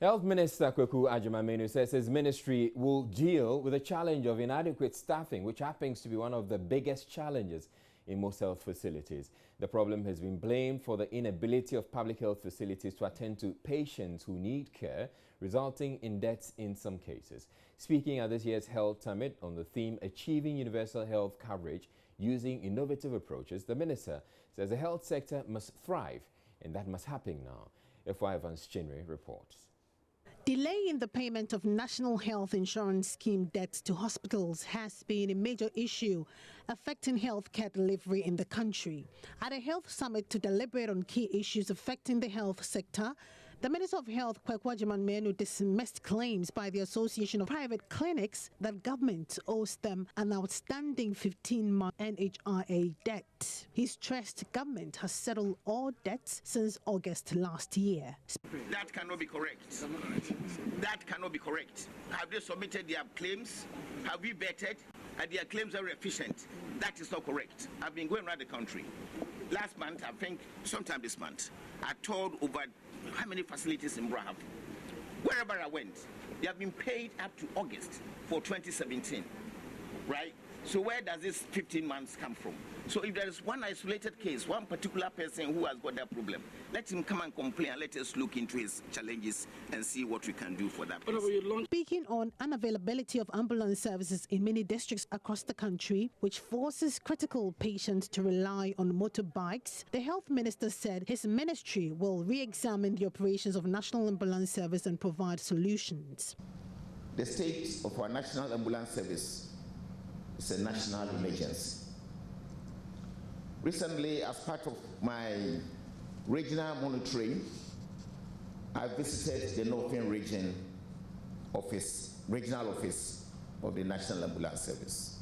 Health Minister Kwaku Agyeman-Manu says his ministry will deal with the challenge of inadequate staffing, which happens to be one of the biggest challenges in most health facilities. The problem has been blamed for the inability of public health facilities to attend to patients who need care, resulting in deaths in some cases. Speaking at this year's Health Summit on the theme Achieving Universal Health Coverage Using Innovative Approaches, the minister says the health sector must thrive, and that must happen now. F.Y. Evans Chinwe reports. Delay in the payment of National Health Insurance Scheme debts to hospitals has been a major issue affecting healthcare delivery in the country. At a health summit to deliberate on key issues affecting the health sector, the Minister of Health, Kwaku Agyeman-Manu, dismissed claims by the Association of Private Clinics that government owes them an outstanding 15-month NHRA debt. He stressed government has settled all debts since August last year. That cannot be correct. That cannot be correct. Have they submitted their claims? Have we vetted? And their claims are efficient? That is not correct. I've been going around the country. Last month, I think, sometime this month, I toured over how many facilities in Braham. Wherever I went, they have been paid up to August for 2017, right? So where does this 15 months come from? So if there is one isolated case, one particular person who has got that problem, let him come and complain and let us look into his challenges and see what we can do for that person. Speaking on unavailability of ambulance services in many districts across the country, which forces critical patients to rely on motorbikes, the health minister said his ministry will re-examine the operations of National Ambulance Service and provide solutions. The state of our National Ambulance Service is a national emergency. Recently, as part of my regional monitoring, I visited the Northern Region office, regional office of the National Ambulance Service.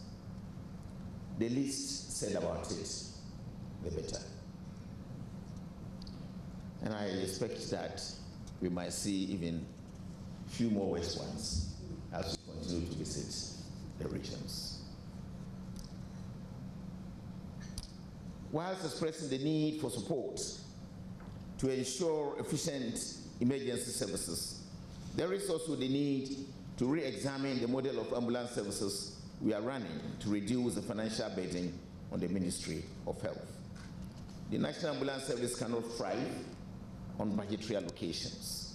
The least said about it, the better. And I expect that we might see even a few more worse ones as we continue to visit the regions. Whilst expressing the need for support to ensure efficient emergency services, there is also the need to re-examine the model of ambulance services we are running to reduce the financial burden on the Ministry of Health. The National Ambulance Service cannot thrive on budgetary allocations.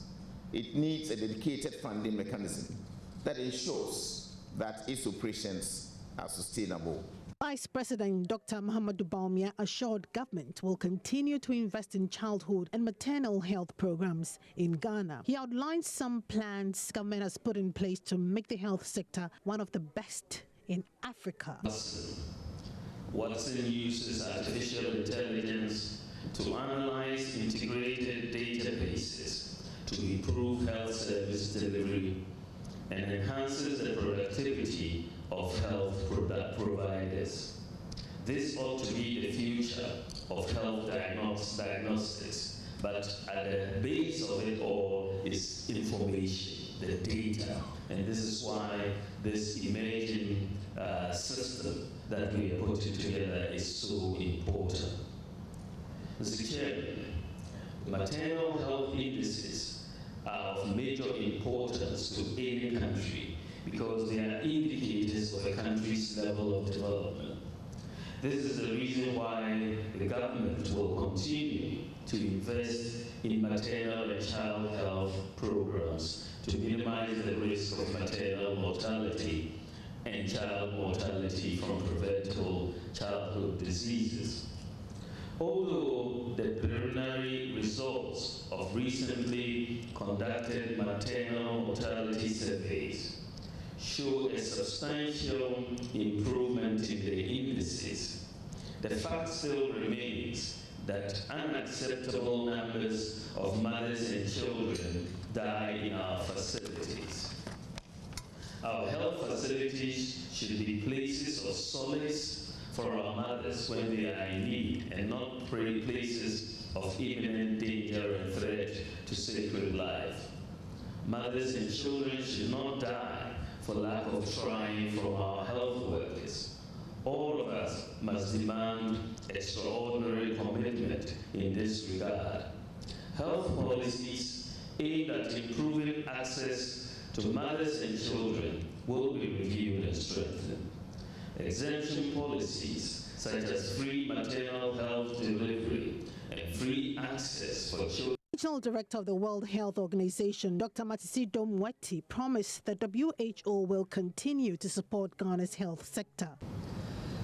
It needs a dedicated funding mechanism that ensures that its operations are sustainable. Vice President Dr. Mahamudu Bawumia assured government will continue to invest in childhood and maternal health programs in Ghana. He outlined some plans government has put in place to make the health sector one of the best in Africa. Watson uses artificial intelligence to analyze integrated databases to improve health service delivery and enhances the productivity of health providers. This ought to be the future of health diagnostics, but at the base of it all is information, the data. And this is why this emerging system that we are putting together is so important. Mr. Chairman, maternal health indices are of major importance to any country because they are indicators of a country's level of development. This is the reason why the government will continue to invest in maternal and child health programs to minimize the risk of maternal mortality and child mortality from preventable childhood diseases. Although the preliminary results of recently conducted maternal mortality surveys show a substantial improvement in the indices, the fact still remains that unacceptable numbers of mothers and children die in our facilities. Our health facilities should be places of solace for our mothers when they are in need, and not places of imminent danger and threat to sacred life. Mothers and children should not die for lack of trying from our health workers. All of us must demand extraordinary commitment in this regard. Health policies aimed at improving access to mothers and children will be reviewed and strengthened. Exemption policies such as free maternal health delivery and free access for children. Regional Director of the World Health Organization, Dr. Matisido Mweti, promised the WHO will continue to support Ghana's health sector.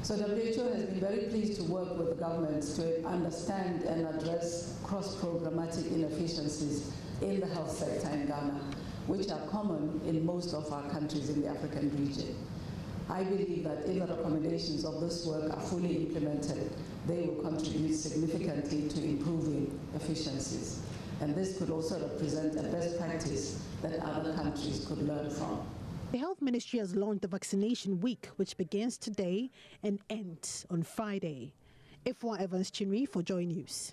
So WHO has been very pleased to work with the governments to understand and address cross-programmatic inefficiencies in the health sector in Ghana, which are common in most of our countries in the African region. I believe that if the recommendations of this work are fully implemented, they will contribute significantly to improving efficiencies. And this could also represent a best practice that other countries could learn from. The Health Ministry has launched the Vaccination Week, which begins today and ends on Friday. Ifwa Evans Chinri for Joy News.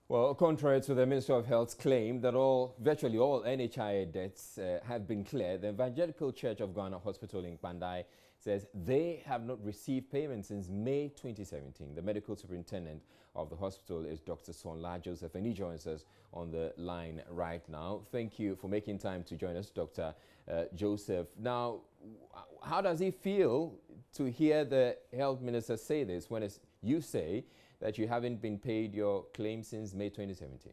Well, contrary to the Ministry of Health's claim that virtually all NHIA deaths have been cleared, the Evangelical Church of Ghana Hospital in Bandai says they have not received payment since May 2017. The medical superintendent of the hospital is Dr. Sonla Joseph, and he joins us on the line right now. Thank you for making time to join us, Dr. Joseph. Now, how does he feel to hear the health minister say this when you say that you haven't been paid your claim since May 2017?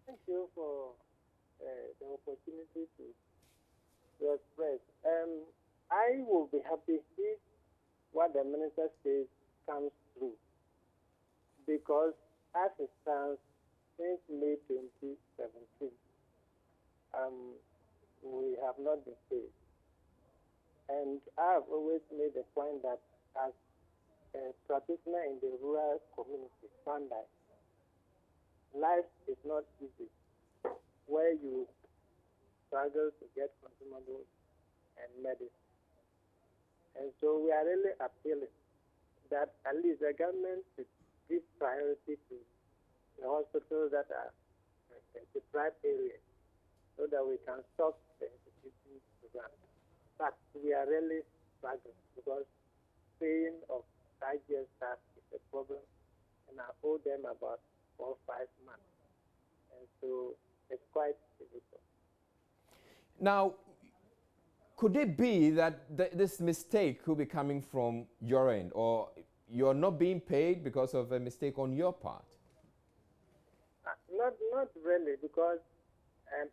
Thank you for the opportunity to express. I will be happy if what the minister says comes true, because as it stands, since May 2017, we have not been paid. And I have always made the point that as a practitioner in the rural community, Bandai, life is not easy, where you struggle to get consumables and medicine. And so we are really appealing that at least the government should give priority to the hospitals that are in deprived areas so that we can stop the institutions to run. But we are really struggling because paying of IGS staff is a problem, and I owe them about 4 or 5 months. And so it's quite difficult. Now, could it be that this mistake could be coming from your end, or you're not being paid because of a mistake on your part? Not really, because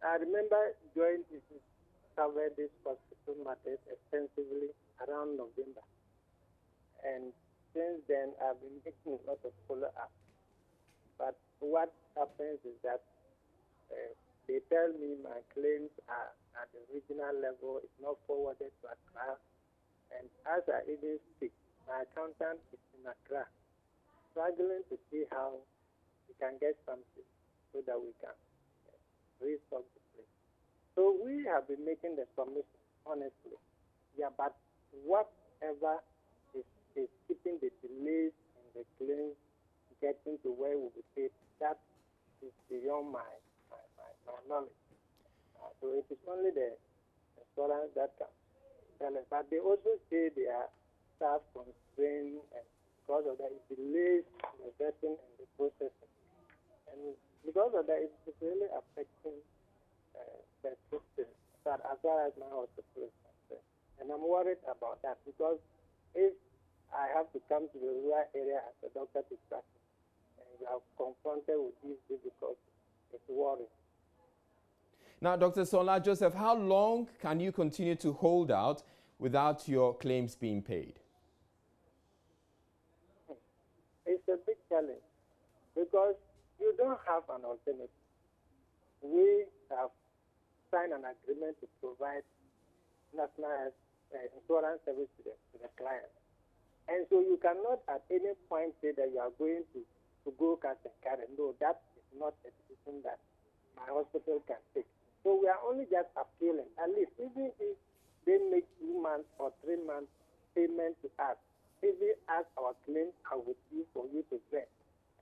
I remember Joint Issues covered this hospital matters extensively around November. And since then, I've been making a lot of follow-up. But what happens is that they tell me my claims are at the regional level, it's not forwarded to Accra. And as I even speak, my accountant is in Accra, struggling to see how we can get something so that we can restock the place. So we have been making the submission, honestly. Yeah, but whatever is keeping the delays in the claims getting to where we'll be paid, that is beyond my knowledge. So it is only the insurance that can tell us. But they also say they are staff constrained, and because of that, it delays the vetting and the processing. And because of that, it's really affecting the system as far as my hospital is concerned. And I'm worried about that, because if I have to come to the rural area as a doctor to practice, and you are confronted with these difficulties, it's worrying. Now, Dr. Sonla Joseph, how long can you continue to hold out without your claims being paid? It's a big challenge, because you don't have an alternative. We have signed an agreement to provide national health insurance service to the client. And so you cannot at any point say that you are going to go cash and carry. No, that is not a decision that my hospital can take. So we are only just appealing, at least even if they make 2 months or 3 months payment to us, even as our claims are with you for you to vet,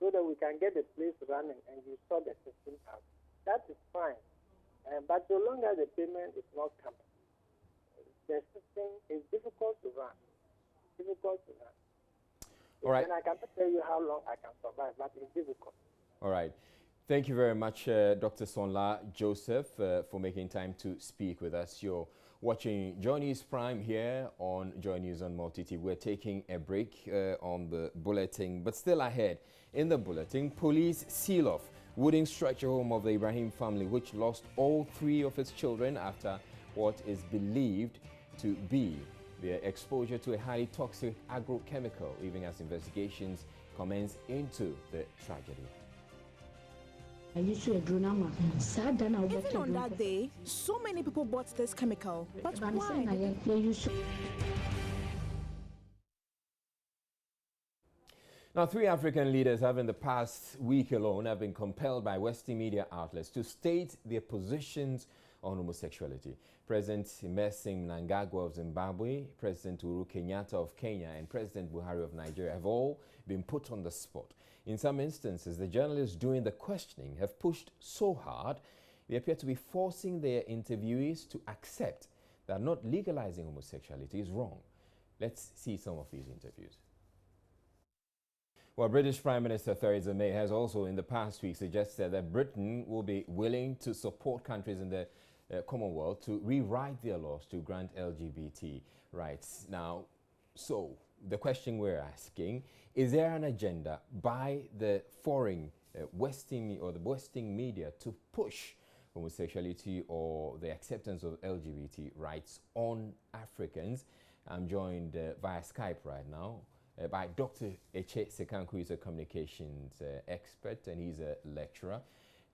so that we can get the place running and you sort the system out. That is fine. But so long as the payment is not coming, the system is difficult to run. All right. And I cannot tell you how long I can survive, but it's difficult. All right. Thank you very much, Dr. Sonla Joseph, for making time to speak with us. You're watching Joy News Prime here on Joy News on Multi-TV. We're taking a break on the bulletin, but still ahead. In the bulletin, police seal off wooden structure home of the Ibrahim family, which lost all 3 of its children after what is believed to be their exposure to a highly toxic agrochemical, even as investigations commence into the tragedy. Even on that day, so many people bought this chemical. But why? Now, 3 African leaders have in the past week alone have been compelled by Western media outlets to state their positions on homosexuality. President Emmerson Mnangagwa of Zimbabwe, President Uhuru Kenyatta of Kenya, and President Buhari of Nigeria have all been put on the spot. In some instances, the journalists doing the questioning have pushed so hard, they appear to be forcing their interviewees to accept that not legalizing homosexuality is wrong. Let's see some of these interviews. Well, British Prime Minister Theresa May has also in the past week suggested that Britain will be willing to support countries in the Commonwealth to rewrite their laws to grant LGBT rights. Now, so the question we're asking, is there an agenda by the foreign Western or the Western media to push homosexuality or the acceptance of LGBT rights on Africans? I'm joined via Skype right now by Dr. Eche Sekanku, who is a communications expert and he's a lecturer,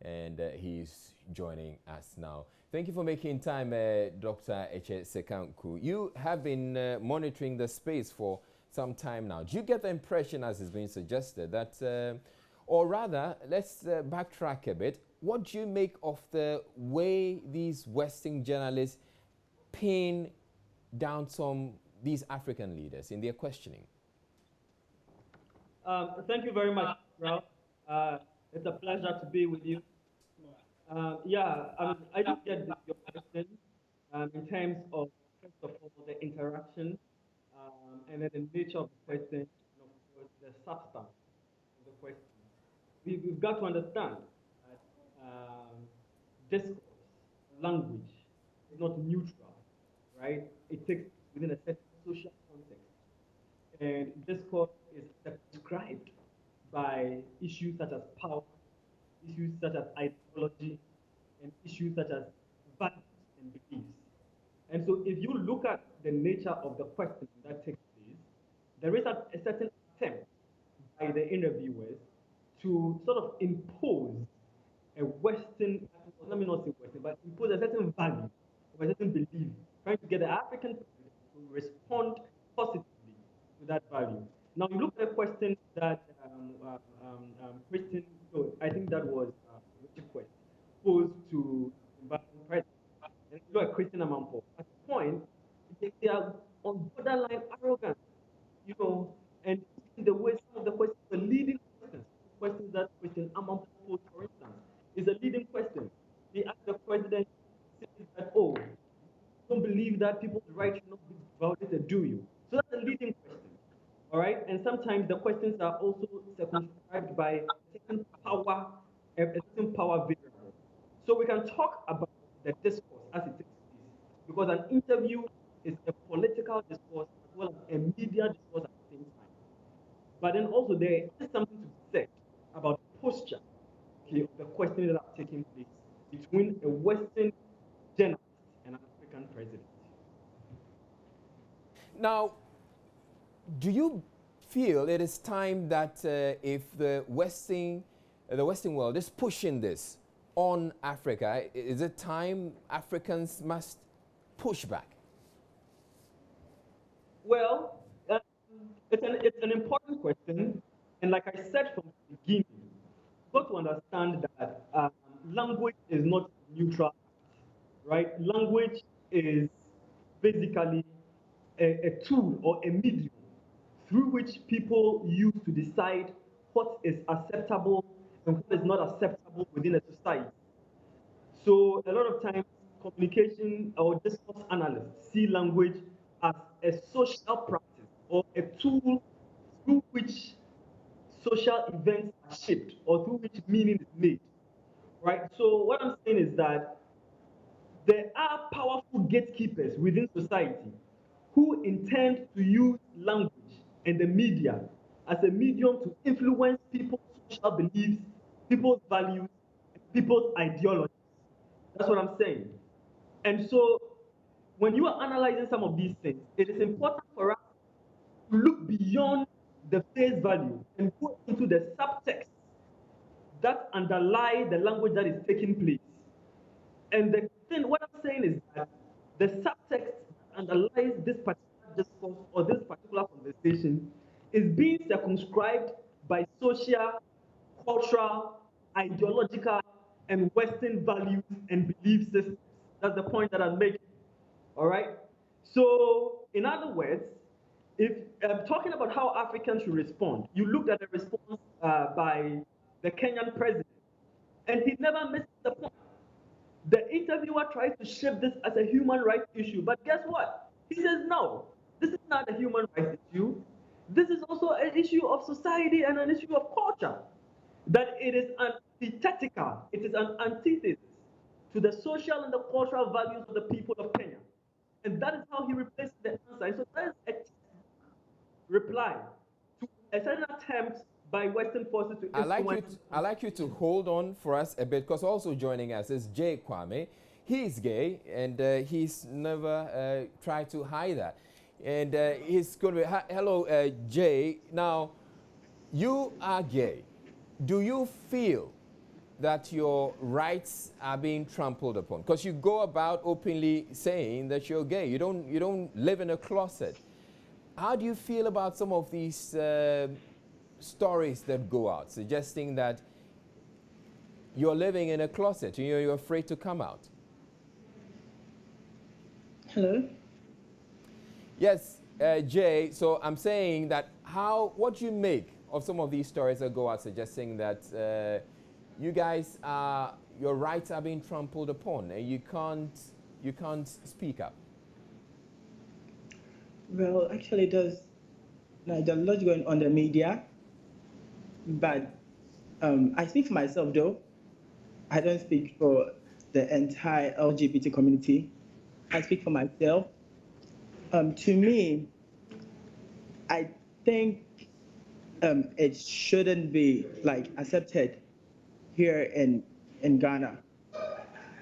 and he's joining us now. Thank you for making time, Dr. Eche Sekanku. You have been monitoring the space for some time now. Do you get the impression, as is being suggested, that, or rather, let's backtrack a bit, what do you make of the way these Western journalists pin down these African leaders in their questioning? Thank you very much, Ralph. It's a pleasure to be with you. I do get your question in terms of, first of all, the interaction and then the nature of the question, and of course, the substance of the question. We've got to understand that discourse, language is not neutral, right? It takes within a certain social context. And discourse is described by issues such as power, issues such as ideology, and issues such as values and beliefs. And so if you look at the nature of the question that takes place, there is a certain attempt by the interviewers to sort of impose a Western, let me not say Western, but impose a certain value or a certain belief, trying to get the African to respond positively to that value. Now, you look at a question that Christian, so I think that was Richard Quest, posed to Zimbabwean president. And you look at Christian Amanpour. At the point, they are on borderline arrogant, and the way some of the questions, the leading questions that Christian Amanpour posed, for instance, is a leading question. He asked the president, that, oh, you don't believe that people's rights should not be violated, do you? So that's a leading question. All right, and sometimes the questions are also circumscribed by a certain power variable. So we can talk about the discourse as it takes place, because an interview is a political discourse as well as a media discourse at the same time. But then also there is something to be said about the posture, of the questions that are taking place between a Western journalist and an African president. Now, do you feel it is time that if the Western world is pushing this on Africa, is it time Africans must push back? Well, it's an important question, and like I said from the beginning, you've got to understand that language is not neutral, right? Language is basically a tool or a medium through which people use to decide what is acceptable and what is not acceptable within a society. So a lot of times, communication or discourse analysts see language as a social practice or a tool through which social events are shaped or through which meaning is made, right? So what I'm saying is that there are powerful gatekeepers within society who intend to use language and the media as a medium to influence people's social beliefs, people's values, and people's ideologies. That's what I'm saying. And so when you are analyzing some of these things, it is important for us to look beyond the face value and go into the subtext that underlie the language that is taking place. And the thing, what I'm saying is that the subtext that underlies this particular discourse or this particular conversation is being circumscribed by social, cultural, ideological, and Western values and belief systems. That's the point that I'm making. All right? So, in other words, if I'm talking about how Africans should respond, you looked at the response by the Kenyan president, and he never missed the point. The interviewer tries to shape this as a human rights issue, but guess what? He says, no, this is not a human rights issue. This is also an issue of society and an issue of culture. That it is antithetical, it is an antithesis to the social and the cultural values of the people of Kenya. And that is how he replaces the answer. And so that is a reply to a certain attempt by Western forces to influence. I'd like you to hold on for us a bit, because also joining us is Jay Kwame. He's gay, and he's never tried to hide that. And he's going to be, hello, Jay. Now, you are gay. Do you feel that your rights are being trampled upon? Because you go about openly saying that you're gay. You don't live in a closet. How do you feel about some of these stories that go out suggesting that you're living in a closet and you're afraid to come out? Hello? Yes, Jay. So I'm saying that what do you make of some of these stories that go out suggesting that you guys your rights are being trampled upon and you can't speak up? Well, actually, there's a lot going on in the media, but I speak for myself, though. I don't speak for the entire LGBT community. I speak for myself. To me, I think it shouldn't be accepted here in Ghana.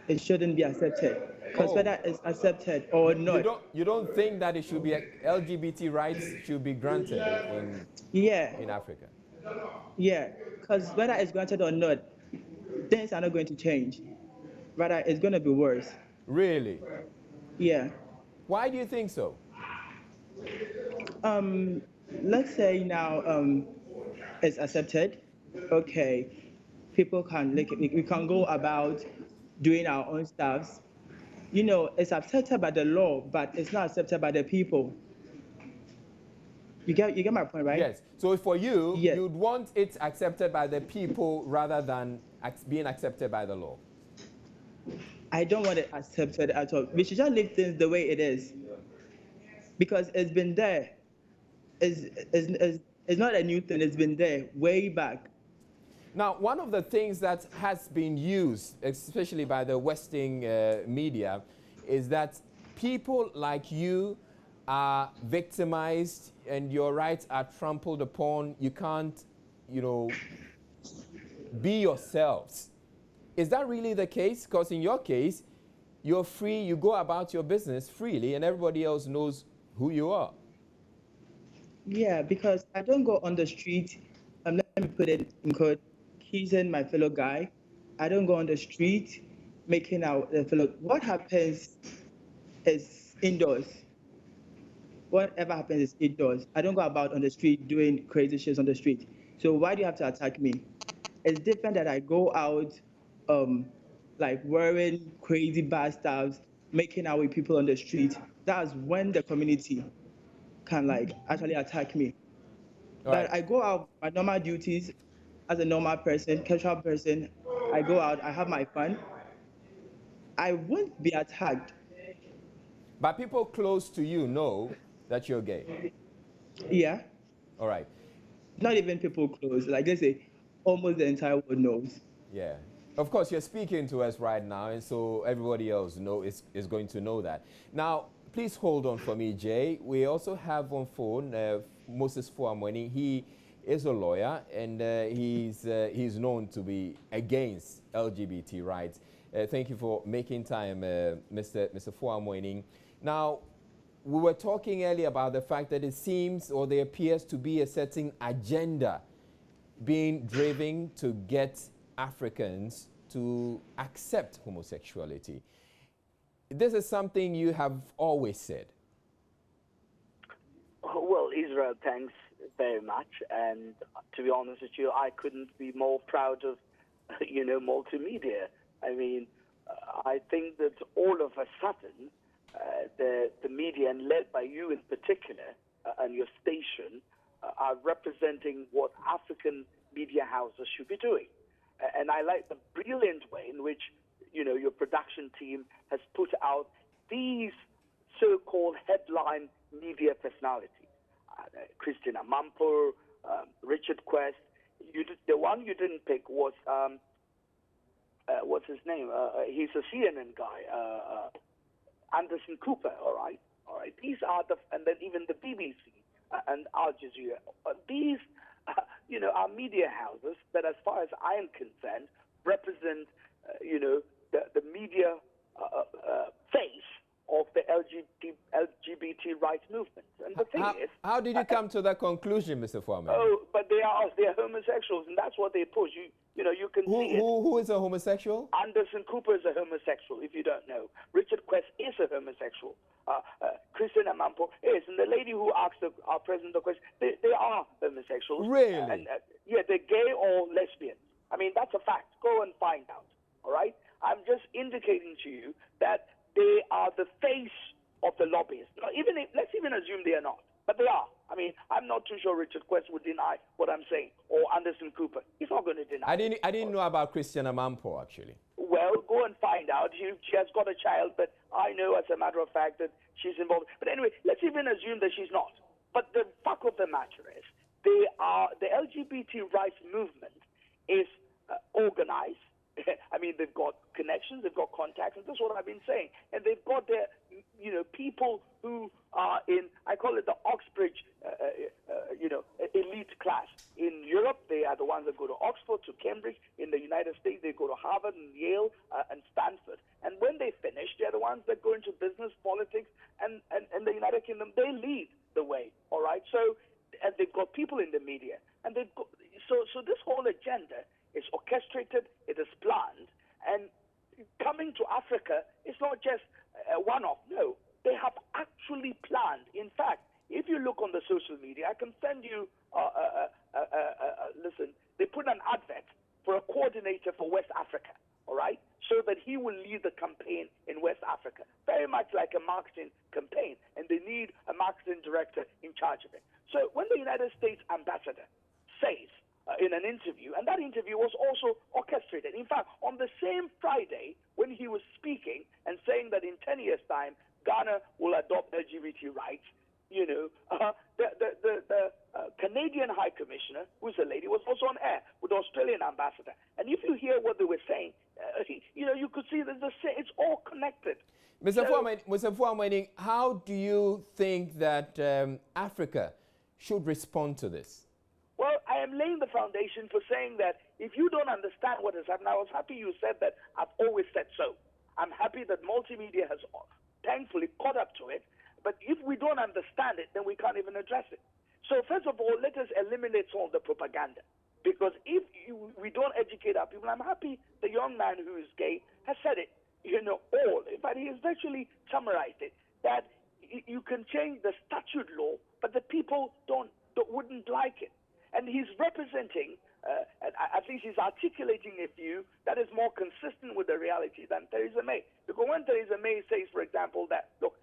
It shouldn't be accepted. Because whether it's accepted or not. You don't think that it should be LGBT rights should be granted in Africa? Yeah, because whether it's granted or not, things are not going to change. Rather, it's going to be worse. Really? Yeah. Why do you think so? Let's say now it's accepted. Okay, people can we can go about doing our own stuff. You know, it's accepted by the law, but it's not accepted by the people. You get my point, right? Yes. So for you, you'd want it accepted by the people rather than being accepted by the law. I don't want it accepted at all. We should just leave things the way it is, because it's been there. It's not a new thing. It's been there way back. Now, one of the things that has been used, especially by the Western media, is that people like you are victimized and your rights are trampled upon. You can't, be yourselves. Is that really the case? Because in your case, you're free, you go about your business freely, and everybody else knows who you are. Yeah, because I don't go on the street, let me put it in code, kissing my fellow guy. I don't go on the street making out the fellow. What happens is indoors. Whatever happens is indoors. I don't go about on the street doing crazy shit on the street. So why do you have to attack me? It's different that I go out wearing crazy bad stuff, making out with people on the street. That's when the community can actually attack me. But I go out my normal duties as a normal person, casual person. I go out, I have my fun. I won't be attacked. But people close to you know that you're gay. Yeah. All right. not even people close, like let's say almost the entire world knows. Yeah. Of course, you're speaking to us right now, and so everybody else is going to know that. Now, please hold on for me, Jay. We also have on phone Moses Fuamweni. He is a lawyer, and he's known to be against LGBT rights. Thank you for making time, Mr. Fuamweni. Now, we were talking earlier about the fact that it seems, or there appears to be, a certain agenda being driven to get Africans to accept homosexuality. This is something you have always said. Well, Israel, thanks very much. And to be honest with you, I couldn't be more proud of, multimedia. I mean, I think that all of a sudden, the media, and led by you in particular, and your station, are representing what African media houses should be doing. And I like the brilliant way in which, your production team has put out these so-called headline media personalities. Christian Amanpour, Richard Quest. The one you didn't pick was, what's his name? He's a CNN guy, Anderson Cooper, all right? These are and then even the BBC and Al Jazeera. These, are media houses that, as far as I am concerned, represent, the media face of the LGBT rights movement. And the thing is... How did you come to that conclusion, Mr. Fuamweni? Oh, but they're homosexuals, and that's what they push. You can see it. Who is a homosexual? Anderson Cooper is a homosexual, if you don't know. Richard Quest is a homosexual. Christian Amanpour is. And the lady who asked our president the question, they are homosexuals. Really? And, they're gay or lesbian. I mean, that's a fact. Go and find out, all right? I'm just indicating to you that they are the face of the lobbyists. Now, let's even assume they are not, but they are. I mean, I'm not too sure Richard Quest would deny what I'm saying, or Anderson Cooper. He's not going to deny. I didn't know about Christian Amanpour, actually. Well, go and find out. She has got a child, but I know, as a matter of fact, that she's involved. But anyway, let's even assume that she's not. But the fact of the matter is, the LGBT rights movement is organized. I mean, they've got connections, they've got contacts, and that's what I've been saying. And they've got their, people who are in, I call it the Oxbridge, elite class. In Europe, they are the ones that go to Oxford, to Cambridge. In the United States, they go to Harvard and Yale and Stanford. And when they finish, they're the ones that go into business, politics, and the United Kingdom. They lead the way, all right? So, and they've got people in the media. And they've got, so this whole agenda is orchestrated, it is planned, and coming to Africa, it's not just a one-off. No, they have actually planned. In fact, if you look on the social media, I can send you, listen, they put an advert for a coordinator for West Africa, all right, so that he will lead the campaign in West Africa, very much like a marketing campaign, and they need a marketing director in charge of it. So when the United States ambassador says, in an interview, and that interview was also orchestrated. In fact, on the same Friday, when he was speaking and saying that in 10 years' time, Ghana will adopt LGBT rights, the Canadian High Commissioner, who's a lady, was also on air with the Australian ambassador. And if you hear what they were saying, you could see that it's all connected. Mr. Fuamweni, how do you think that Africa should respond to this? Well, I am laying the foundation for saying that if you don't understand what has happened, I was happy you said that. I've always said so. I'm happy that multimedia has thankfully caught up to it. But if we don't understand it, then we can't even address it. So first of all, let us eliminate all the propaganda. Because if we don't educate our people, I'm happy the young man who is gay has said it, all. In fact, he has virtually summarized it, that you can change the statute law, but the people wouldn't like it. And he's representing, at least he's articulating a view that is more consistent with the reality than Theresa May. Because when Theresa May says, for example, that, look,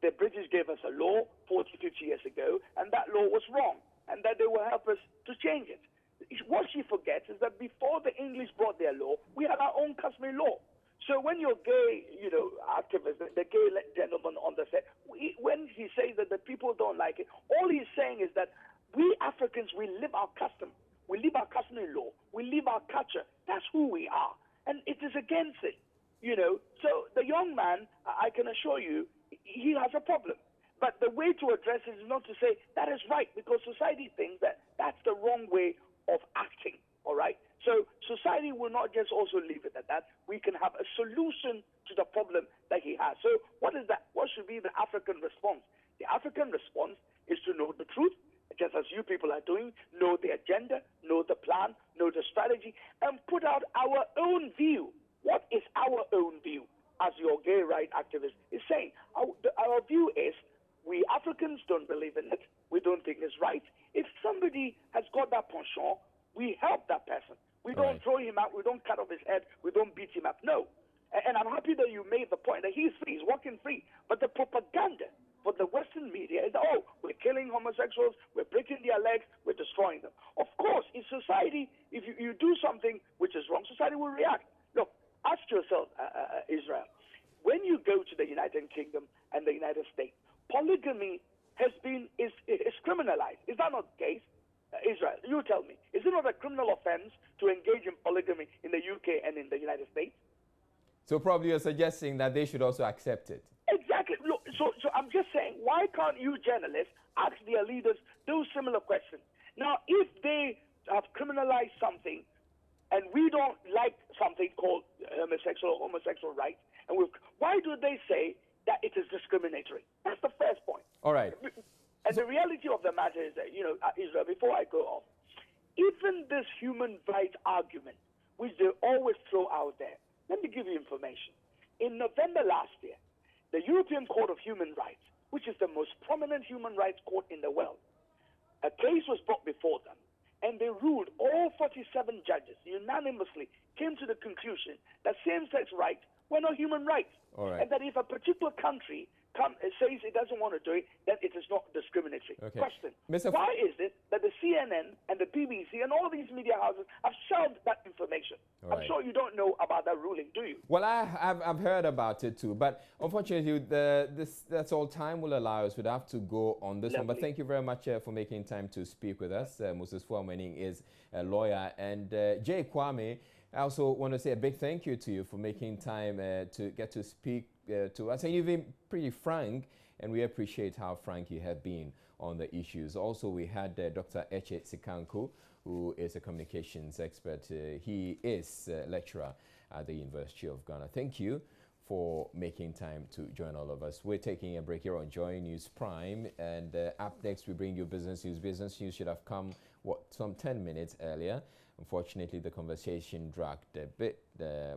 the British gave us a law 40, 50 years ago, and that law was wrong, and that they will help us to change it. What she forgets is that before the English brought their law, we had our own customary law. So when you're gay, activist, the gay gentleman on the set, when he says that the people don't like it, all he's saying is that we Africans, we live our custom. We live our customary law. We live our culture. That's who we are. And it is against it, So the young man, I can assure you, he has a problem. But the way to address it is not to say that is right, because society thinks that that's the wrong way of acting, all right? So society will not just also leave it at that. We can have a solution to the problem that he has. So what is that? What should be the African response? The African response is to know the truth, just as you people are doing, know the agenda, know the plan, know the strategy, and put out our own view. What is our own view? As your gay right activist is saying, our view is we Africans don't believe in it. We don't think it's right. If somebody has got that penchant, we help that person. We don't throw him out. We don't cut off his head. We don't beat him up. No. And I'm happy that you made the point that he's free. He's walking free. But the propaganda for the Western media is, we're killing homosexuals, we're breaking their legs, we're destroying them. Of course, in society, if you do something which is wrong, society will react. Look, ask yourself, Israel, when you go to the United Kingdom and the United States, polygamy is criminalized. Is that not the case? Israel, you tell me. Is it not a criminal offense to engage in polygamy in the UK and in the United States? So probably you're suggesting that they should also accept it. Exactly. Look, so I'm just saying, why can't you journalists ask their leaders those similar questions? Now, if they have criminalized something and we don't like something called homosexual rights, and why do they say that it is discriminatory? That's the first point. All right. And the reality of the matter is that, Israel, before I go off, even this human rights argument, which they always throw out there, let me give you information. In November last year, the European Court of Human Rights, which is the most prominent human rights court in the world, a case was brought before them, and they ruled, all 47 judges unanimously came to the conclusion that same-sex rights were not human rights. All right. And that if a particular country says it doesn't want to do it, then it is not discriminatory. Okay. Question, why is it that the CNN and the BBC and all these media houses have shelved that information? All right. I'm sure you don't know about that ruling, do you? Well, I've heard about it too, but unfortunately, that's all time will allow us. We'd have to go on this one. But thank you very much for making time to speak with us. Moses Fuamening is a lawyer, and Jay Kwame, I also want to say a big thank you to you for making time to get to speak to us. And you've been pretty frank, and we appreciate how frank you have been on the issues. Also, we had Dr. Eche Sikanku, who is a communications expert. He is a lecturer at the University of Ghana. Thank you for making time to join all of us. We're taking a break here on Joy News Prime, and up next we bring you business news. Business news should have come, some 10 minutes earlier. Unfortunately, the conversation dragged a bit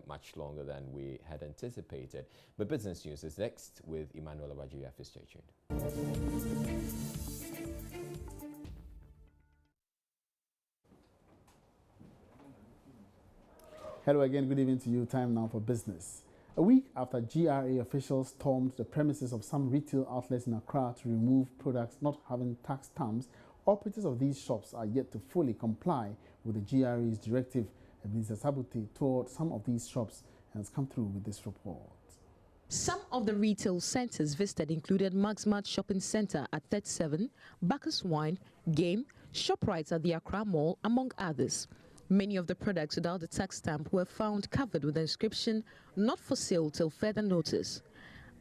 much longer than we had anticipated. But business news is next with Emmanuel Abajiafi. Stay tuned. Hello again, good evening to you. Time now for business. A week after GRA officials stormed the premises of some retail outlets in Accra to remove products not having tax stamps, operators of these shops are yet to fully comply with the GRA's directive. Ebenezer Sabute toured some of these shops and has come through with this report. Some of the retail centers visited included Maxmart Shopping Center at 37, Bacchus Wine, Game, ShopRite at the Accra Mall, among others. Many of the products without the tax stamp were found covered with the inscription, "Not for sale till further notice."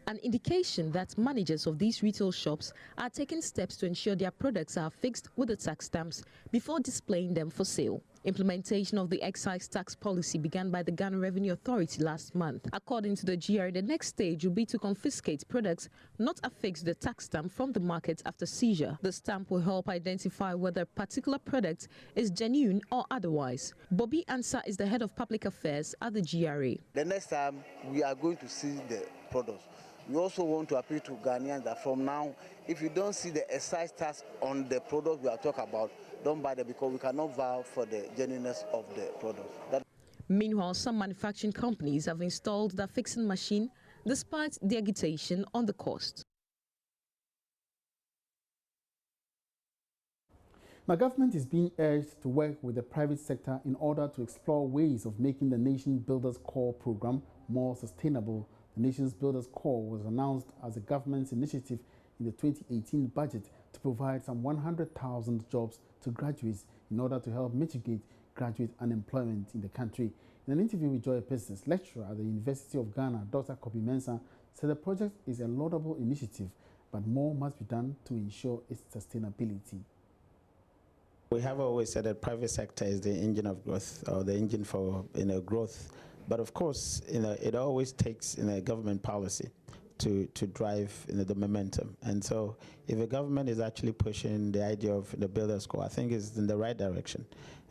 An indication that managers of these retail shops are taking steps to ensure their products are fixed with the tax stamps before displaying them for sale. Implementation of the excise tax policy began by the Ghana Revenue Authority last month. According to the GRA, the next stage will be to confiscate products not affixed the tax stamp from the market after seizure. The stamp will help identify whether a particular product is genuine or otherwise. Bobby Ansah is the head of public affairs at the GRA. The next time we are going to see the products. We also want to appeal to Ghanaians that from now, if you don't see the excise tax on the product we are talking about, don't buy them, because we cannot vouch for the genuineness of the product. Meanwhile, some manufacturing companies have installed the fixing machine despite the agitation on the cost. Now, government is being urged to work with the private sector in order to explore ways of making the Nation Builders Corps program more sustainable. The nation's Builders Corps was announced as the government's initiative in the 2018 budget to provide some 100,000 jobs to graduates in order to help mitigate graduate unemployment in the country. In an interview with Joy Business, lecturer at the University of Ghana, Dr. Kobi Mensah, said the project is a laudable initiative, but more must be done to ensure its sustainability. We have always said that private sector is the engine of growth, or the engine for growth. But of course, it always takes government policy to drive the momentum. And so if a government is actually pushing the idea of the Builders Corps, I think it's in the right direction.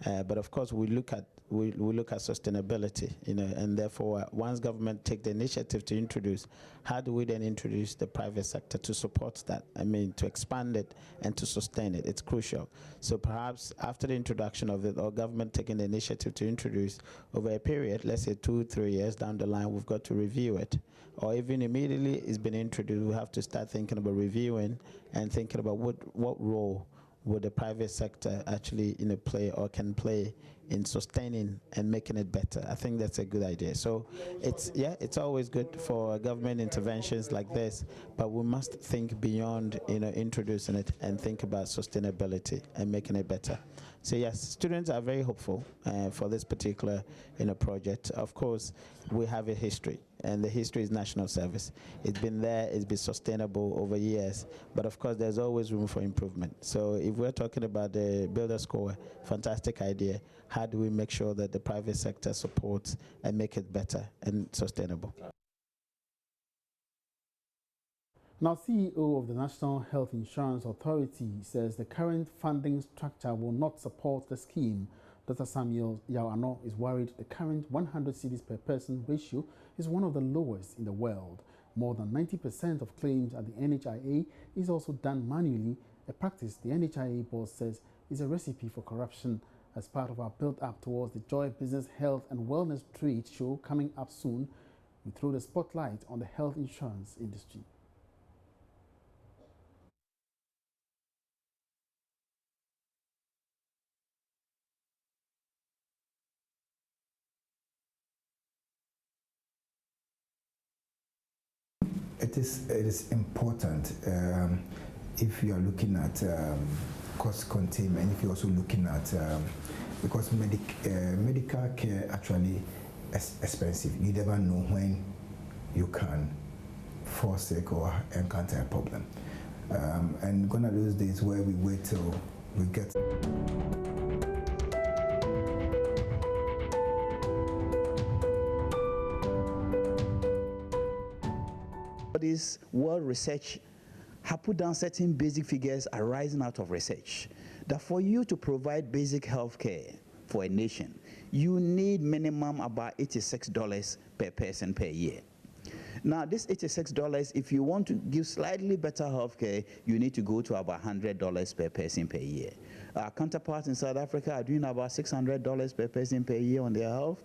But of course, we look at sustainability, and therefore, once government take the initiative to introduce, how do we then introduce the private sector to support that? I mean, to expand it and to sustain it. It's crucial. So perhaps after the introduction of it, or government taking the initiative to introduce over a period, let's say 2-3 years down the line, we've got to review it. Or even immediately it's been introduced, we have to start thinking about reviewing and thinking about what role would the private sector actually play or can play in sustaining and making it better. I think that's a good idea. So it's always good for government interventions like this, but we must think beyond introducing it and think about sustainability and making it better. So yes, students are very hopeful for this particular project. Of course, we have a history, and the history is national service. It's been there, it's been sustainable over years, but of course there's always room for improvement. So if we're talking about the Builders Corps, fantastic idea, how do we make sure that the private sector supports and make it better and sustainable? Now, CEO of the National Health Insurance Authority says the current funding structure will not support the scheme. Dr. Samuel Yao-Ano is worried the current 100 cedis per person ratio is one of the lowest in the world. More than 90% of claims at the NHIA is also done manually, a practice the NHIA board says is a recipe for corruption. As part of our build-up towards the Joy Business Health and Wellness Trade Show coming up soon, we throw the spotlight on the health insurance industry. It is important if you are looking at cost containment, if you're also looking at, because medical care actually is expensive. You never know when you can fall sick or encounter a problem. And gone are those days where we wait till we get. This world research have put down certain basic figures arising out of research that for you to provide basic health care for a nation, you need minimum about $86 per person per year. Now, this $86, if you want to give slightly better health care, you need to go to about $100 per person per year. Our counterparts in South Africa are doing about $600 per person per year on their health.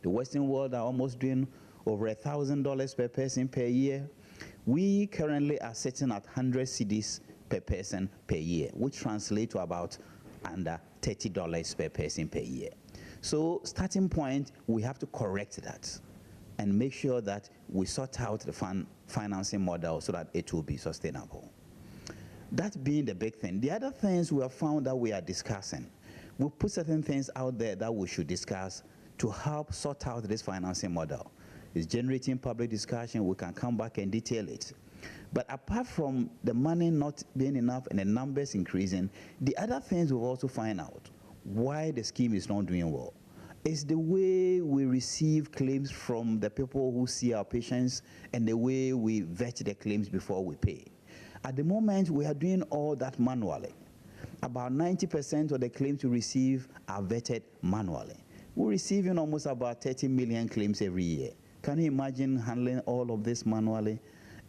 The Western world are almost doing over $1,000 per person per year. We currently are sitting at 100 cedis per person per year, which translates to about under $30 per person per year. So starting point, we have to correct that and make sure that we sort out the financing model so that it will be sustainable. That being the big thing. The other things we have found that we are discussing, we put certain things out there that we should discuss to help sort out this financing model. It's generating public discussion. We can come back and detail it. But apart from the money not being enough and the numbers increasing, the other things we'll also find out why the scheme is not doing well is the way we receive claims from the people who see our patients and the way we vet the claims before we pay. At the moment, we are doing all that manually. About 90% of the claims we receive are vetted manually. We're receiving almost about 30 million claims every year. Can you imagine handling all of this manually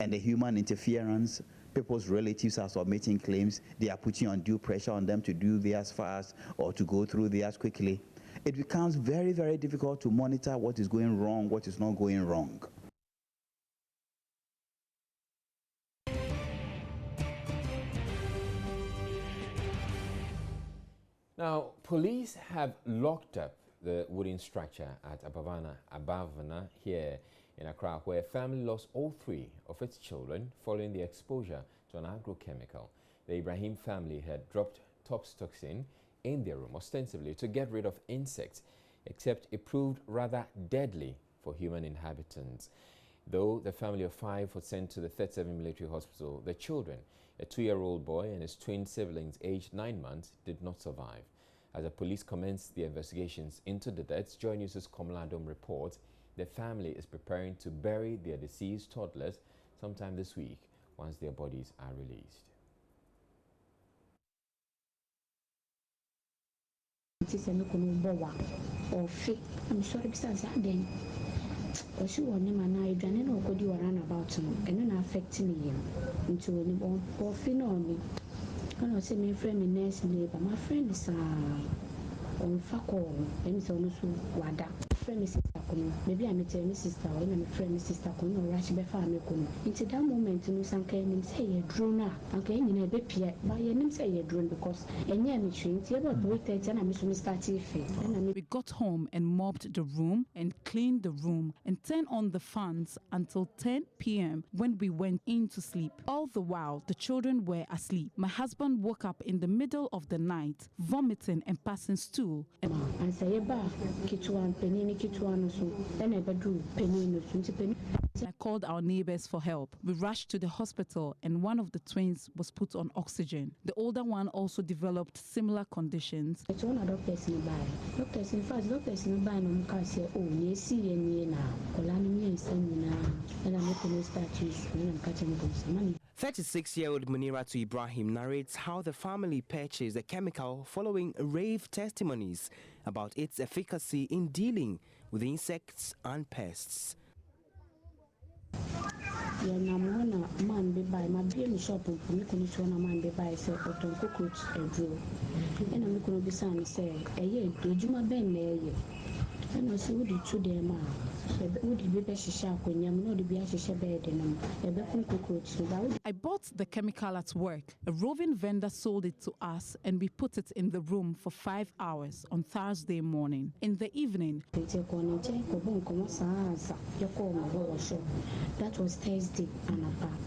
and the human interference? People's relatives are submitting claims. They are putting undue pressure on them to do theirs fast or to go through theirs quickly. It becomes very, very difficult to monitor what is going wrong, what is not going wrong. Now, police have locked up the wooden structure at Abavana here in Accra, where a family lost all 3 of its children following the exposure to an agrochemical. The Ibrahim family had dropped toxin in their room, ostensibly to get rid of insects, except it proved rather deadly for human inhabitants. Though the family of 5 was sent to the 37 military hospital, the children, a 2-year-old boy and his twin siblings aged 9 months, did not survive. As the police commenced their investigations into the deaths, Joy News' Komladom reports the family is preparing to bury their deceased toddlers sometime this week once their bodies are released. I say my friend my next neighbor. My friend is on Fako, and so no so wada. Friend my sister kono. Maybe I met my sister or my friend my sister kono or rush be family kono. Into that moment no sanka him say you drone na. Anka him na be pia. But him say you drone because enye me train. Ti about wait 30 na me so me start ife. We got home and mopped the room and cleaned the room and turned on the fans until 10 p.m. when we went in to sleep. All the while, the children were asleep. My husband woke up in the middle of the night, vomiting and passing stool. I called our neighbors for help. We rushed to the hospital and one of the twins was put on oxygen. The older one also developed similar conditions. Doctors no buy no car say oh ye see any na kola no me send na and I'm making statues and I'm catching money. 36-year-old Muniratu Ibrahim narrates how the family purchased the chemical following rave testimonies about its efficacy in dealing with insects and pests. Yeah, man be buy my baby shop for me to man be buy say oton cockroach drew. And I'm going to be saying say do you my ben there? And I say would you to them I bought the chemical at work. A roving vendor sold it to us and we put it in the room for 5 hours on Thursday morning. In the evening, that was Thursday and a back.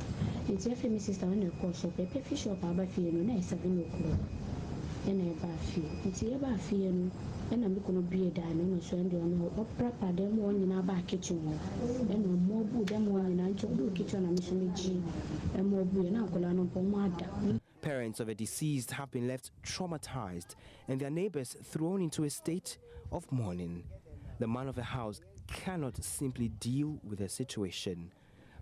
It's your famous sister when you call shop, a fish shop about 7 o'clock. And I bath it's your bath and I'm going to be a diamond so and you opera them one in our back kitchen and more good them one in our kitchen and mission and more good and I'll Parents of the deceased have been left traumatized and their neighbors thrown into a state of mourning. The man of the house cannot simply deal with the situation.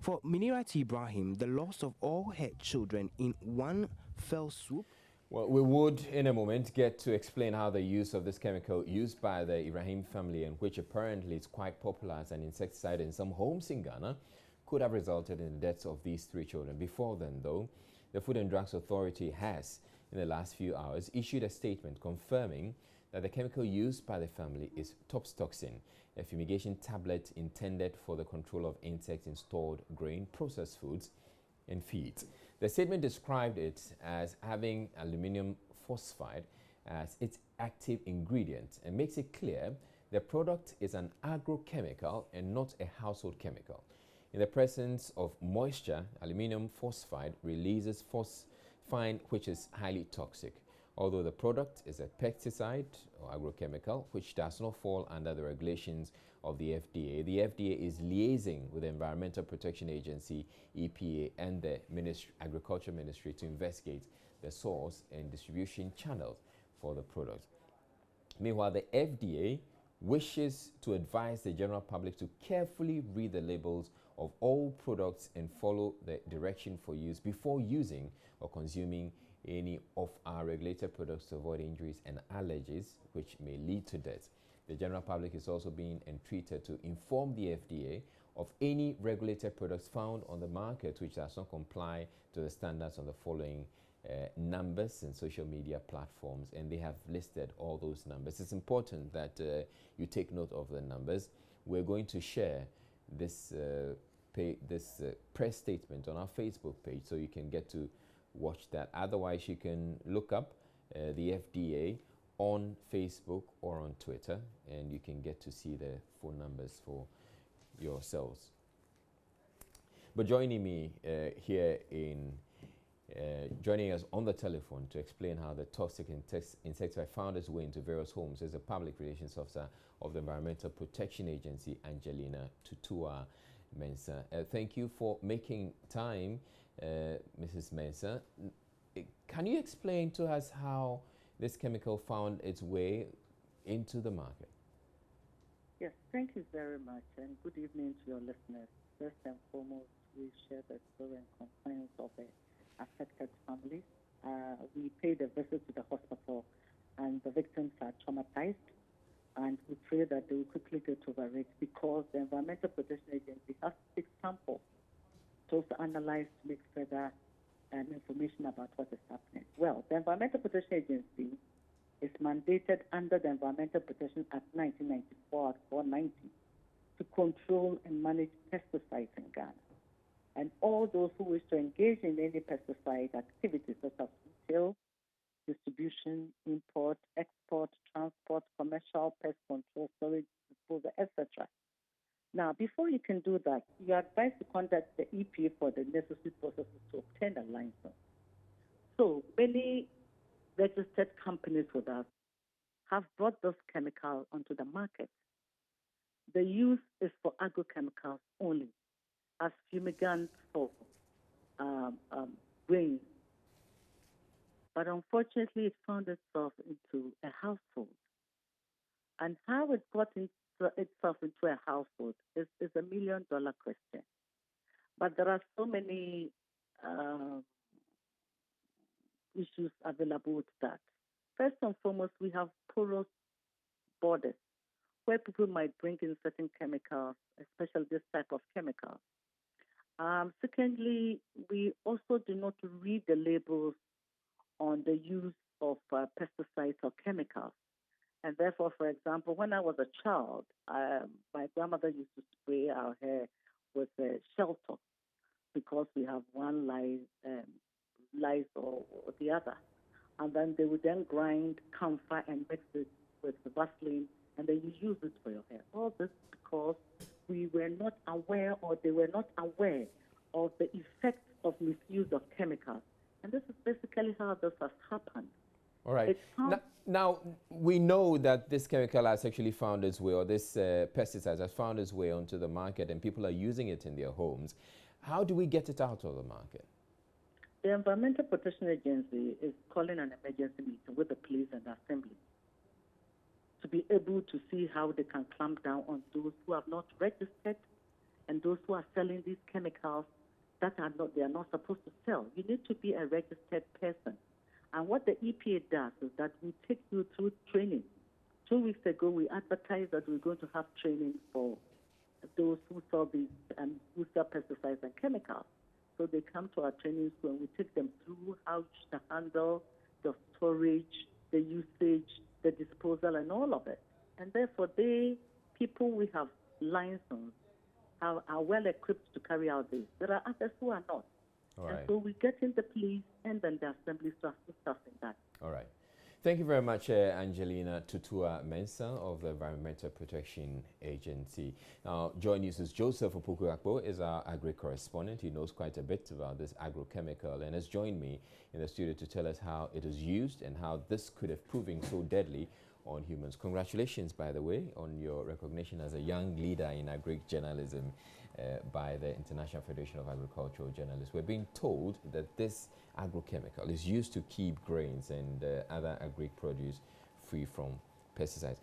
For Muniratu Ibrahim, the loss of all her children in one fell swoop. Well, we would, in a moment, get to explain how the use of this chemical used by the Ibrahim family, and which apparently is quite popular as an insecticide in some homes in Ghana, could have resulted in the deaths of these 3 children. Before then, though, the Food and Drugs Authority has, in the last few hours, issued a statement confirming that the chemical used by the family is toxin, a fumigation tablet intended for the control of insects in stored grain, processed foods, and feeds. The statement described it as having aluminum phosphide as its active ingredient and makes it clear the product is an agrochemical and not a household chemical. In the presence of moisture, aluminum phosphide releases phosphine, which is highly toxic. Although the product is a pesticide or agrochemical, which does not fall under the regulations of the FDA is liaising with the Environmental Protection Agency, EPA, and the Agriculture Ministry to investigate the source and distribution channels for the product. Meanwhile, the FDA wishes to advise the general public to carefully read the labels of all products and follow the direction for use before using or consuming any of our regulated products to avoid injuries and allergies which may lead to death. The general public is also being entreated to inform the FDA of any regulated products found on the market which does not comply to the standards on the following numbers and social media platforms, and they have listed all those numbers. It's important that you take note of the numbers. We're going to share this press statement on our Facebook page so you can get to watch that. Otherwise, you can look up the FDA on Facebook or on Twitter, and you can get to see the phone numbers for yourselves. But joining me here joining us on the telephone to explain how the toxic insecticide found its way into various homes is the Public Relations Officer of the Environmental Protection Agency, Angelina Tutua Mensah. Thank you for making time, Mrs. Mensah. Can you explain to us how this chemical found its way into the market? Yes, thank you very much, and good evening to your listeners. First and foremost, we share the story and concerns of the affected families. We paid a visit to the hospital, and the victims are traumatized, and we pray that they will quickly get over it because the Environmental Protection Agency has to take samples to also analyze to make further information about what is happening. Well, the Environmental Protection Agency is mandated under the Environmental Protection Act 1994 at 490 to control and manage pesticides in Ghana. And all those who wish to engage in any pesticide activities such as retail, distribution, import, export, transport, commercial, pest control, storage, disposal, etc. Now, before you can do that, you are advised to contact the EPA for the necessary processes to obtain a license. So many registered companies with us have brought this chemical onto the market. The use is for agrochemicals only, as fumigant for grains. But unfortunately, it found itself into a household. And how it got itself into a household is a $1 million question. But there are so many issues available with that. First and foremost, we have porous borders where people might bring in certain chemicals, especially this type of chemicals. Secondly, we also do not read the labels on the use of pesticides or chemicals. And therefore, for example, when I was a child, my grandmother used to spray our hair with Shelter because we have one lice or the other. And then they would then grind camphor and mix it with Vaseline, and then you use it for your hair. All this because we were not aware, or they were not aware of the effects of misuse of chemicals. And this is basically how this has happened. All right. Now, we know that this chemical has actually found its way, or this pesticide has found its way onto the market, and people are using it in their homes. How do we get it out of the market? The Environmental Protection Agency is calling an emergency meeting with the police and the assembly to be able to see how they can clamp down on those who have not registered and those who are selling these chemicals that they are not supposed to sell. You need to be a registered person. And what the EPA does is that we take you through training. 2 weeks ago, we advertised that we're going to have training for those who sell these and who sell pesticides and chemicals. So they come to our training school and we take them through how to handle the storage, the usage, the disposal, and all of it. And therefore, people we have licensed are well equipped to carry out this. There are others who are not. All and right. so we get in the police and then the assembly to assist us in that. All right. Thank you very much, Angelina Tutua Mensah of the Environmental Protection Agency. Now, joining us is Joseph Opoku-Akpo, is our agri-correspondent. He knows quite a bit about this agrochemical and has joined me in the studio to tell us how it is used and how this could have proven so deadly on humans. Congratulations, by the way, on your recognition as a young leader in agri-journalism by the International Federation of Agricultural Journalists. We're being told that this agrochemical is used to keep grains and other agri-produce free from pesticides.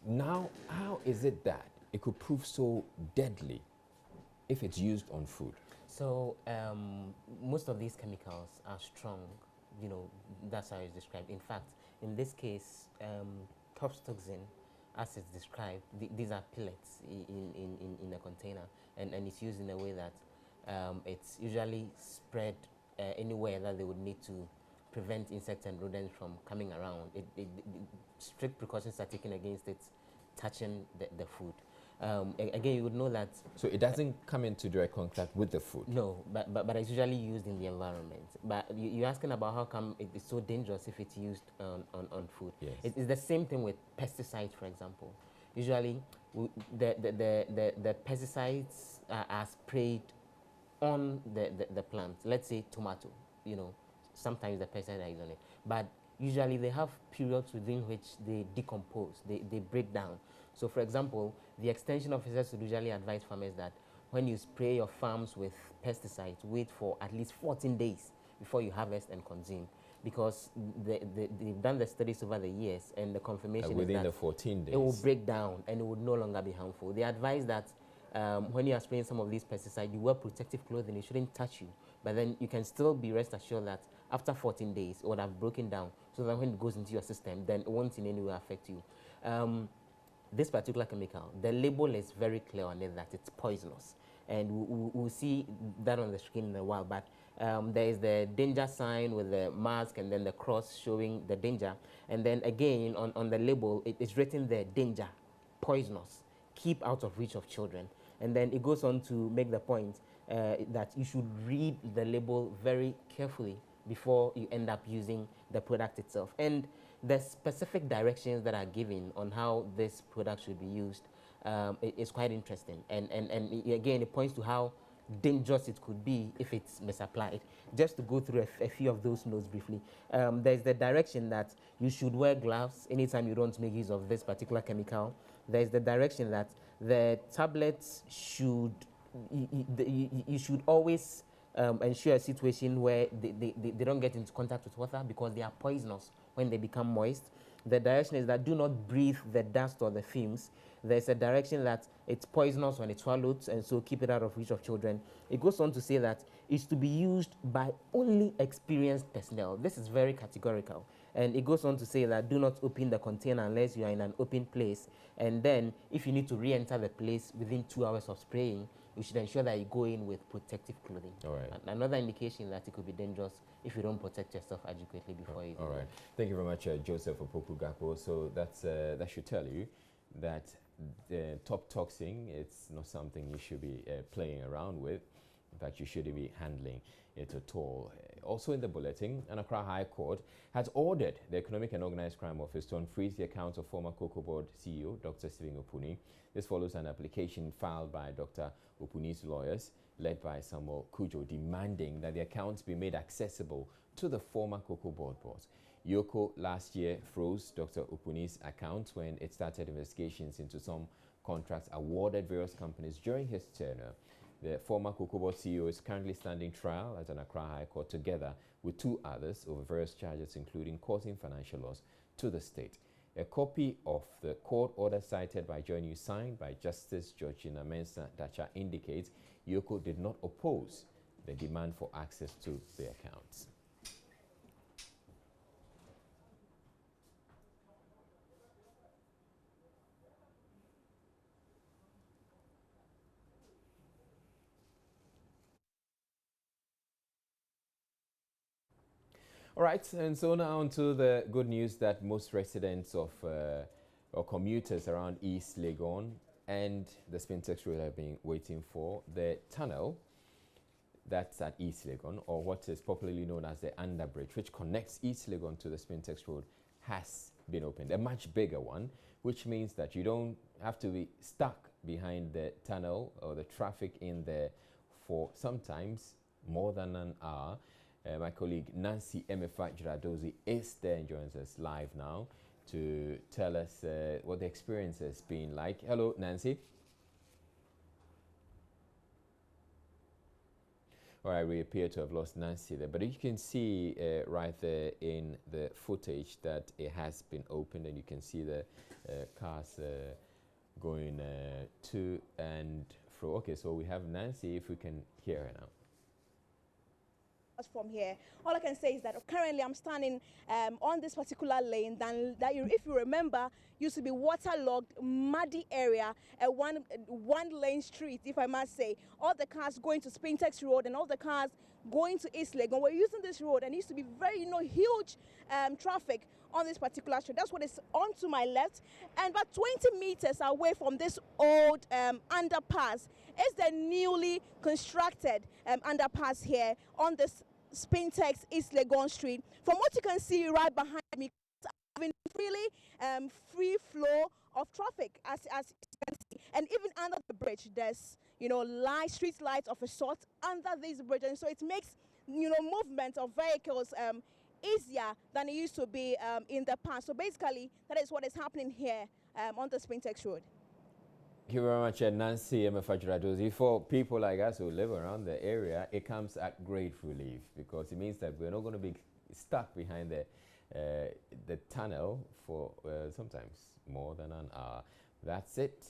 Now, how is it that it could prove so deadly if it's used on food? So most of these chemicals are strong, that's how it's described. In fact, in this case, toxin, as it's described, these are pellets in a container, and it's used in a way that it's usually spread anywhere that they would need to prevent insects and rodents from coming around. Strict precautions are taken against it touching the food. Again, you would know that. So it doesn't come into direct contact with the food? No, but it's usually used in the environment. But you're asking about how come it is so dangerous if it's used on food. Yes. It's the same thing with pesticides, for example. Usually, the pesticides are sprayed on the plant. Let's say tomato, sometimes the pesticide is on it. But usually they have periods within which they decompose, they break down. So for example, the extension officers would usually advise farmers that when you spray your farms with pesticides, wait for at least 14 days before you harvest and consume. Because they've done the studies over the years, and the confirmation is that within the 14 days, it will break down and it will no longer be harmful. They advise that when you are spraying some of these pesticides, you wear protective clothing, it shouldn't touch you. But then you can still be rest assured that after 14 days, it would have broken down, so that when it goes into your system, then it won't in any way affect you. This particular chemical, the label is very clear on it that it's poisonous. And we'll see that on the screen in a while, but there is the danger sign with the mask and then the cross showing the danger. And then again, on the label, it is written there, danger, poisonous, keep out of reach of children. And then it goes on to make the point that you should read the label very carefully before you end up using the product itself. And the specific directions that are given on how this product should be used is quite interesting. And again, it points to how dangerous it could be if it's misapplied. Just to go through a few of those notes briefly, there's the direction that you should wear gloves anytime you don't make use of this particular chemical. There's the direction that the tablets should, you should always ensure a situation where they don't get into contact with water because they are poisonous when they become moist. The direction is that do not breathe the dust or the fumes. There's a direction that it's poisonous when it's swallowed, and so keep it out of reach of children. It goes on to say that it's to be used by only experienced personnel. This is very categorical. And it goes on to say that do not open the container unless you are in an open place. And then if you need to re-enter the place within 2 hours of spraying, you should ensure that you go in with protective clothing. All right. Another indication that it could be dangerous if you don't protect yourself adequately before you do. All right. Thank you very much, Joseph Opoku-Gakpo. So that should tell you that top toxin, it's not something you should be playing around with. In fact, you shouldn't be handling it at all. Also in the bulletin, Accra High Court has ordered the Economic and Organized Crime Office to unfreeze the accounts of former Cocoa Board CEO, Dr. Stephen Opuni. This follows an application filed by Dr. Opuni's lawyers, led by Samuel Kujo, demanding that the accounts be made accessible to the former Cocoa Board boss. Yoko last year froze Dr. Opuni's account when it started investigations into some contracts awarded various companies during his tenure. The former Cocoa Board CEO is currently standing trial at an Accra High Court together with 2 others over various charges, including causing financial loss to the state. A copy of the court order cited by Joy News, signed by Justice Georgina Mensah Dacha, indicates Yoko did not oppose the demand for access to the accounts. All right, and so now on to the good news that most residents of or commuters around East Legon and the Spintex Road have been waiting for. The tunnel that's at East Legon, or what is popularly known as the underbridge, which connects East Legon to the Spintex Road, has been opened. A much bigger one, which means that you don't have to be stuck behind the tunnel or the traffic in there for sometimes more than an hour. My colleague Nancy Emefa Jiradozi is there and joins us live now to tell us what the experience has been like. Hello, Nancy. All right, we appear to have lost Nancy there, but you can see right there in the footage that it has been opened, and you can see the cars going to and fro. Okay, so we have Nancy, if we can hear her now. From here, all I can say is that currently I'm standing on this particular lane that if you remember, used to be waterlogged, muddy area, a one lane street, if I must say. All the cars going to Spintex Road and all the cars going to East Legon were using this road, and it used to be very, huge traffic on this particular street. That's what is on to my left. And about 20 meters away from this old underpass is the newly constructed underpass here on this Spintex East Legon Street. From what you can see right behind me, it's having really free flow of traffic as you can see. And even under the bridge, there's street lights of a sort under this bridge, and so it makes movement of vehicles easier than it used to be in the past. So basically, that is what is happening here on the Spintex Road. Thank you very much, Nancy Emefajiradozi. For people like us who live around the area, it comes at great relief because it means that we're not going to be stuck behind the tunnel for sometimes more than an hour. That's it.